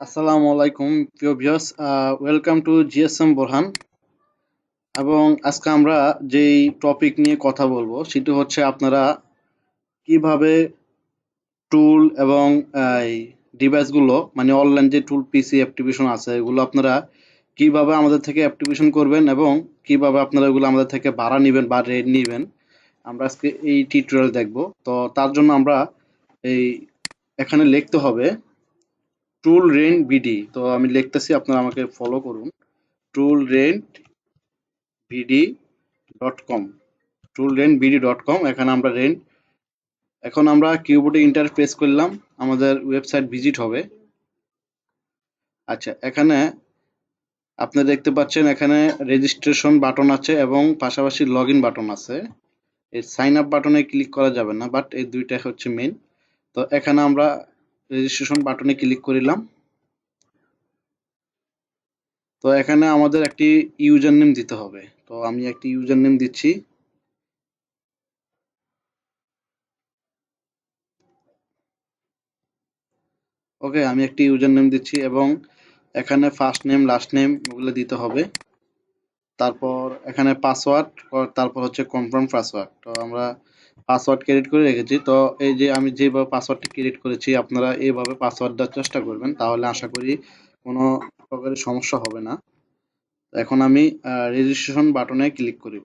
আসসালামু আলাইকুম প্রিয় viewers, welcome to GSM Borhan. এবং আজকে আমরা যেই টপিক নিয়ে কথা বলবো সেটি হচ্ছে আপনারা কিভাবে টুল এবং এই ডিভাইসগুলো মানে অনলাইন যে টুল পিসি অ্যাপ্লিকেশন আছে এগুলো আপনারা কিভাবে আমাদের থেকে অ্যাপ্লিকেশন করবেন এবং কিভাবে আপনারা এগুলো আমাদের থেকে ভাড়া নেবেন বা রেন্ট নেবেন, আমরা আজকে এই টিউটোরিয়াল দেখব। তো তার জন্য আমরা এই এখানে লিখতে হবে টুল রেন্ট বিডি। তো আমি লিখতেছি, আপনারা আমাকে ফলো করুন। টুল রেন্ট বিডি ডট কম, টুল রেন্ট বিডি ডট কম। এখানে আমরা রেন্ট, এখন আমরা কিবোর্ডে ইন্টার প্রেস করলাম, আমাদের ওয়েবসাইট ভিজিট হবে। আচ্ছা, এখানে আপনি দেখতে পাচ্ছেন এখানে রেজিস্ট্রেশন বাটন আছে এবং পাশাপাশি লগ ইন বাটন আছে। এই সাইন আপ বাটনে ক্লিক করা যাবে না, বাট এই দুইটা হচ্ছে মেন। তো এখানে আমরা রেজিস্ট্রেশন বাটনে ক্লিক করিলাম। তো এখানে আমাদের একটি ইউজার নেম দিতে হবে, তো আমি একটি ইউজার নেম দিচ্ছি। ওকে, আমি একটি ইউজার নেম দিচ্ছি এবং এখানে ফার্স্ট নেম লাস্ট নেম ওগুলো দিতে হবে। তারপর এখানে পাসওয়ার্ড, তারপর হচ্ছে কনফার্ম পাসওয়ার্ড। তো আমরা পাসওয়ার্ড ক্রিয়েট করে রেখেছি। তো এই যে আমি যেভাবে পাসওয়ার্ডটা ক্রিয়েট করেছি আপনারা এইভাবে পাসওয়ার্ড দেওয়ার চেষ্টা করবেন, তাহলে আশা করি কোনো প্রকারের সমস্যা হবে না। এখন আমি রেজিস্ট্রেশন বাটনে ক্লিক করিব।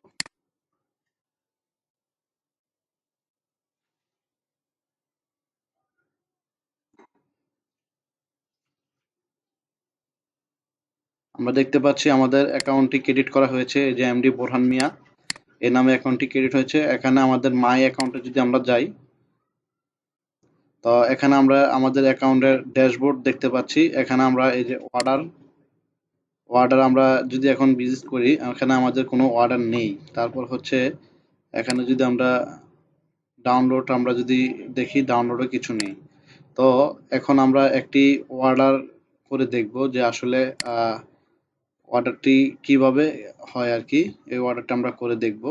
আমরা দেখতে পাচ্ছি আমাদের অ্যাকাউন্টটি ক্রেডিট করা হয়েছে, এই যে এমডি বোরহান মিয়া এই নামে অ্যাকাউন্টটি ক্রেডিট হয়েছে। এখানে আমাদের মাই অ্যাকাউন্টে যদি আমরা যাই, তো এখানে আমরা আমাদের অ্যাকাউন্টের ড্যাশবোর্ড দেখতে পাচ্ছি। এখানে আমরা এই যে অর্ডার, আমরা যদি এখন ভিজিট করি, এখানে আমাদের কোনো অর্ডার নেই। তারপর হচ্ছে এখানে যদি আমরা ডাউনলোড, আমরা যদি দেখি ডাউনলোডে কিছু নেই। তো এখন আমরা একটি অর্ডার করে দেখব যে আসলে অর্ডারটি কিভাবে হয় আর কি। এই অর্ডারটা আমরা করে দেখব।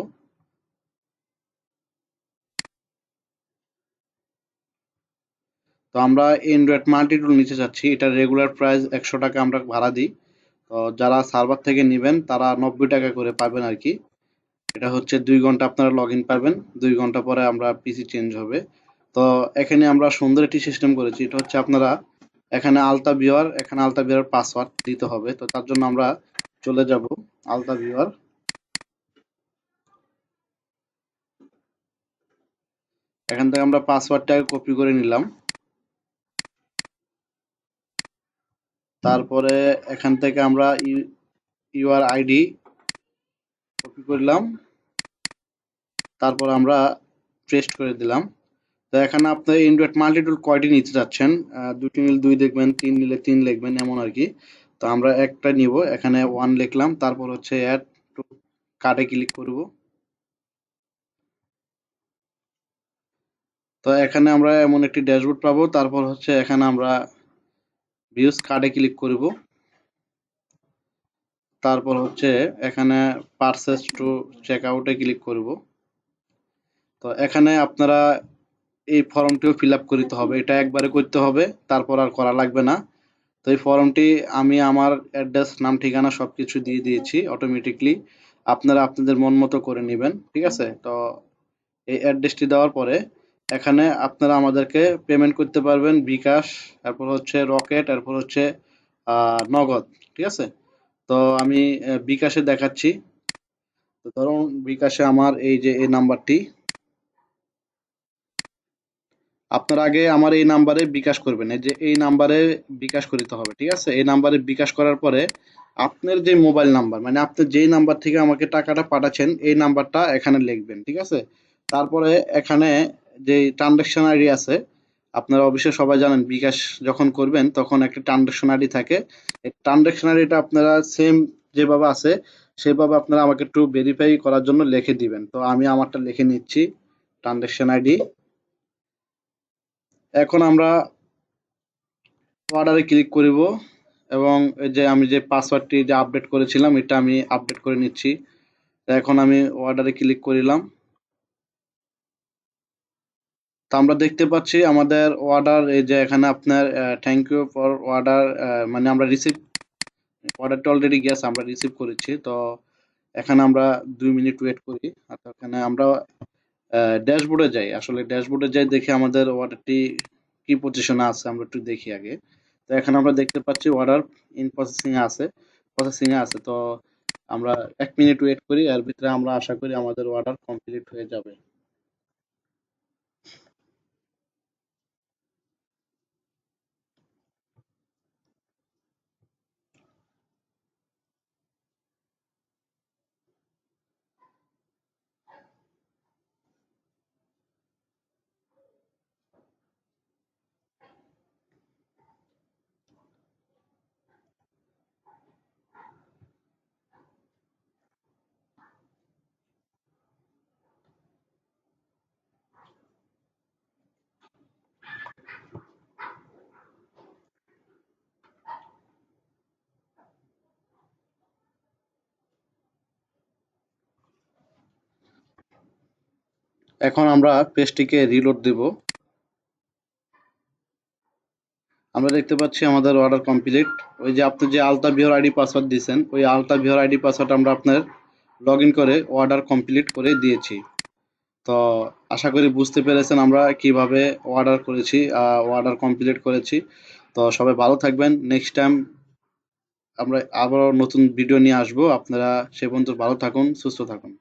তো আমরা অ্যান্ড্রয়েড মাল্টি টুল নিতে চাচ্ছি, এটা রেগুলার প্রাইস 100 টাকা আমরা ভাড়া দিই। তো যারা সার্ভার থেকে নেবেন তারা 90 টাকা করে পাবেন আর কি। এটা হচ্ছে 2 ঘন্টা আপনারা লগ ইন পাবেন, 2 ঘন্টা পরে আমরা পিসি চেঞ্জ হবে। তো এখানে আমরা সুন্দর একটি সিস্টেম করেছি, এটা হচ্ছে আপনারা এখানে আলতা ভিউয়ার, এখানে আলতা ভিউয়ার পাসওয়ার্ড দিতে হবে। তো তার জন্য আমরা চলে যাব আলতা ভিউয়ার, এখান থেকে আমরা পাসওয়ার্ডটাকে কপি করে নিলাম। তারপরে এখান থেকে আমরা ইউআর আইডি কপি করলাম, তারপর আমরা পেস্ট করে দিলাম। তো এখানে আপনি অ্যান্ড্রয়েড মাল্টিটুল কয়টি নিতে চাচ্ছেন, 2টি নিলে 2 লিখবেন, 3 নিলে 3 লিখবেন, এমন আর কি। তো আমরা একটা নিব, এখানে 1 লিখলাম, তারপর হচ্ছে অ্যাড টু কার্ডে ক্লিক করব। তো এখানে আমরা এমন একটি ড্যাশবোর্ড পাবো। তারপর হচ্ছে এখানে আমরা ভিউজ কার্ডে ক্লিক করব। তারপর হচ্ছে এখানে পারচেজ টু চেক আউটে ক্লিক করব। তো এখানে আপনারা এই ফর্মটিও ফিল আপ করতে হবে, এটা একবারে করতে হবে, তারপর আর করা লাগবে না। তো এই ফর্মটি আমি আমার অ্যাড্রেস, নাম, ঠিকানা সবকিছু দিয়ে দিয়েছি অটোমেটিকলি। আপনারা আপনাদের মন মতো করে নেবেন, ঠিক আছে? তো এই অ্যাড্রেসটি দেওয়ার পরে এখানে আপনারা আমাদেরকে পেমেন্ট করতে পারবেন বিকাশ, তারপর হচ্ছে রকেট, তারপর হচ্ছে নগদ, ঠিক আছে? তো আমি বিকাশে দেখাচ্ছি। তো ধরুন বিকাশে আমার এই যে এই নাম্বারটি, আপনার আগে আমার এই নাম্বারে বিকাশ করবেন, এই যে এই নাম্বারে বিকাশ করিতে হবে, ঠিক আছে? এই নাম্বারে বিকাশ করার পরে আপনার যে মোবাইল নাম্বার মানে আপনি যেই নাম্বার থেকে আমাকে টাকাটা পাঠাচ্ছেন এই নাম্বারটা এখানে লিখবেন, ঠিক আছে? তারপরে এখানে যে ট্রানজাকশন আইডি আছে, আপনারা অবশ্যই সবাই জানেন বিকাশ যখন করবেন তখন একটা ট্রানজাকশন আইডি থাকে। এই ট্রানজাকশন আইডিটা আপনারা সেম যেভাবে আছে সেভাবে আপনারা আমাকে একটু ভেরিফাই করার জন্য লিখে দিবেন। তো আমি আমারটা লিখে নিচ্ছি, ট্রানজাকশন আইডি। এখন আমরা অর্ডারে ক্লিক করিব এবং এই যে আমি যে পাসওয়ার্ডটি যে আপডেট করেছিলাম এটা আমি আপডেট করে নিচ্ছি। তো এখন আমি অর্ডারে ক্লিক করিলাম। তো আমরা দেখতে পাচ্ছি আমাদের অর্ডার, এই যে এখানে আপনার থ্যাংক ইউ ফর অর্ডার, মানে আমরা রিসিভ, অর্ডারটা অলরেডি গেছে, আমরা রিসিভ করেছি। তো এখানে আমরা 2 মিনিট ওয়েট করি। আর তো এখানে আমরা ড্যাশবোর্ডে যাই, আসলে ড্যাশবোর্ডে যাই, দেখি আমাদের অর্ডারটি কি পজিশনে আছে, আমরা একটু দেখি আগে। তো এখানে আমরা দেখতে পাচ্ছি অর্ডার ইন প্রসেসিং এ আছে। তো আমরা 1 মিনিট ওয়েট করি, এর ভিতরে আমরা আশা করি আমাদের অর্ডার কমপ্লিট হয়ে যাবে। এখন আমরা পেজটিকে রিলোড দেব। আমরা দেখতে পাচ্ছি আমাদের অর্ডার কমপ্লিট। ওই যে আপনি যে আলতা বিহর আইডি পাসওয়ার্ড দিয়েছেন, ওই আলতা বিহর আইডি পাসওয়ার্ড আমরা আপনার লগ ইন করে অর্ডার কমপ্লিট করে দিয়েছি। তো আশা করি বুঝতে পেরেছেন আমরা কিভাবে অর্ডার করেছি, অর্ডার কমপ্লিট করেছি। তো সবাই ভালো থাকবেন। নেক্সট টাইম আমরা আবারও নতুন ভিডিও নিয়ে আসবো। আপনারা সে পর্যন্ত ভালো থাকুন, সুস্থ থাকুন।